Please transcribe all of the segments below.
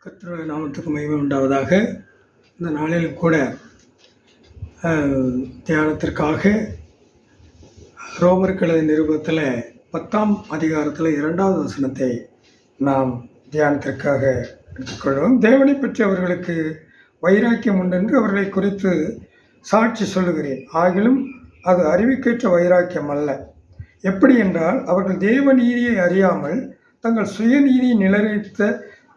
கர்த்தருடைய நாமத்துக்கு மகிமை உண்டாவதாக. இந்த நாளிலும் கூட தியானத்திற்காக ரோமருக்கு எழுதிய நிருபத்தில் 10ஆம் அதிகாரத்தில் 2வது வசனத்தை நாம் தியானத்திற்காக எடுத்துக்கொள்வோம். தேவனை பற்றி அவர்களுக்கு வைராக்கியம் உண்டென்று அவர்களை குறித்து சாட்சி சொல்லுகிறேன். ஆகிலும் அது அறிவுக்கேற்ற வைராக்கியம் அல்ல. எப்படி என்றால், அவர்கள் தேவ நீதியை அறியாமல் தங்கள் சுயநீதியை நிலைநிறுத்த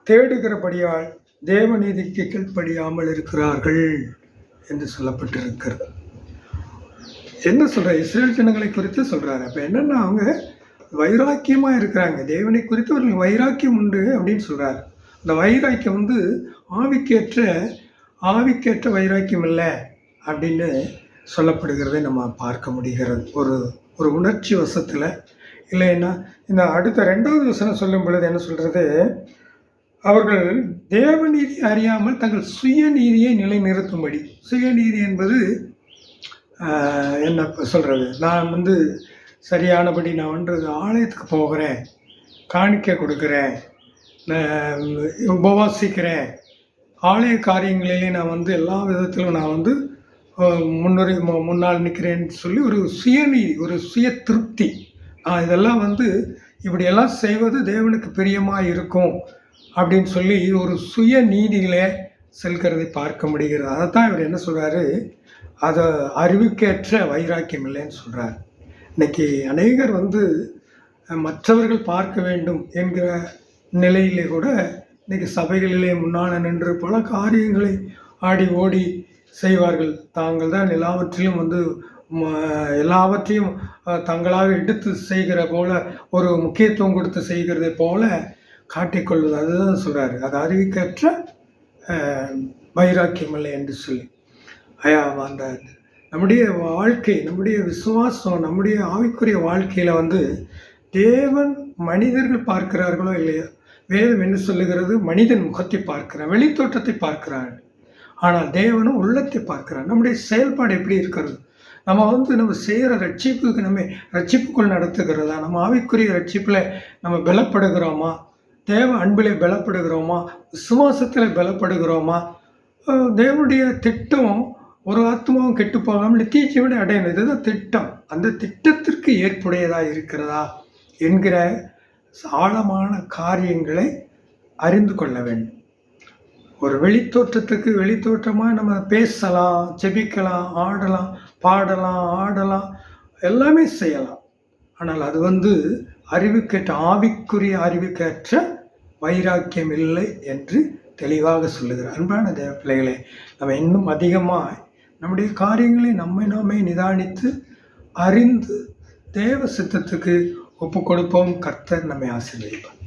தேடுகிறபடியால் தேவநீதிக்கு கீழ்ப்படியாமல் இருக்கிறார்கள் என்று சொல்லப்பட்டிருக்கிறது. என்ன சொல்கிறார்? இஸ்ரேல் ஜனங்களை குறித்து சொல்கிறாரு. அப்போ என்னென்னா, அவங்க வைராக்கியமாக இருக்கிறாங்க, தேவனை குறித்து அவர்களுக்கு வைராக்கியம் உண்டு அப்படின்னு சொல்கிறார். அந்த வைராக்கியம் ஆவிக்கேற்ற வைராக்கியம் இல்லை அப்படின்னு சொல்லப்படுகிறதை நம்ம பார்க்க முடிகிறது. ஒரு உணர்ச்சி வசத்தில் இல்லைன்னா, இந்த அடுத்த 2வது வசனம் சொல்லும் பொழுது என்ன சொல்கிறது? அவர்கள் தேவநீதி அறியாமல் தங்கள் சுயநீதியை நிலைநிறுத்தும்படி. சுயநீதி என்பது என்ன சொல்கிறது? நான் சரியானபடி நான் ஆலயத்துக்கு போகிறேன், காணிக்கை கொடுக்குறேன், உபவாசிக்கிறேன், ஆலய காரியங்களிலே நான் எல்லா விதத்திலும் நான் முன்னால் நிற்கிறேன்னு சொல்லி ஒரு சுயநீதி, ஒரு சுய திருப்தி. இதெல்லாம் இப்படியெல்லாம் செய்வது தேவனுக்கு பிரியமாக இருக்கும் அப்படின்னு சொல்லி ஒரு சுய நீதியிலே செல்கிறதை பார்க்க முடிகிறது. அதைத்தான் இவர் என்ன சொல்கிறாரு? அதை அறிவுக்கேற்ற வைராக்கியம் இல்லைன்னு சொல்கிறார். இன்றைக்கி அநேகர் மற்றவர்கள் பார்க்க வேண்டும் என்கிற நிலையிலே கூட இன்றைக்கி சபைகளிலே முன்னால் நின்று பல காரியங்களை ஆடி ஓடி செய்வார்கள். தாங்கள் தான் எல்லாவற்றையும் தங்களாக எடுத்து செய்கிற போல, ஒரு முக்கியத்துவம் கொடுத்து செய்கிறதை போல காட்டிக்கொள்வது. அதுதான் சொல்கிறாரு, அது அறிவுக்கேற்ற வைராக்கியம் இல்லை என்று சொல்லி. அந்த நம்முடைய வாழ்க்கை, நம்முடைய விசுவாசம், நம்முடைய ஆவிக்குரிய வாழ்க்கையில் தேவன் மனிதர்கள் பார்க்கிறார்களோ இல்லையா? வேதம் என்ன சொல்லுகிறது? மனிதன் முகத்தை பார்க்கிறான், வெளித்தோற்றத்தை பார்க்கிறான். ஆனால் தேவனும் உள்ளத்தை பார்க்கிறான். நம்முடைய செயல்பாடு எப்படி இருக்கிறது? நம்ம செய்கிற ரட்சிப்புக்கு நம்ம ரட்சிப்புக்குள் நடத்துகிறதா? நம்ம ஆவிக்குரிய ரட்சிப்பில் நம்ம பலப்படுகிறோமா? தேவ அன்பிலே பலப்படுகிறோமா? விசுவாசத்தில் பலப்படுகிறோமா? தேவனுடைய திட்டம் ஒரு ஆத்மாவும் கெட்டு போகாமல் நித்திய ஜீவனை அடையணும், இதுதான் திட்டம். அந்த திட்டத்திற்கு ஏற்புடையதாக இருக்கிறதா என்கிற ஆழமான காரியங்களை அறிந்து கொள்ள வேண்டும். ஒரு வெளித்தோற்றமாக நம்ம பேசலாம், ஜெபிக்கலாம், பாடலாம், எல்லாமே செய்யலாம். ஆனால் அது ஆவிக்குரிய அறிவுக்கேற்ற வைராக்கியம் இல்லை என்று தெளிவாக சொல்லுகிறார். அன்பான தேவ பிள்ளைகளே, நம்ம இன்னும் அதிகமாக நம்முடைய காரியங்களை நாமே நிதானித்து அறிந்து தேவ சித்தத்துக்கு ஒப்பு கொடுப்போம். கர்த்தர் நம்மை ஆசீர்வதிப்பார்.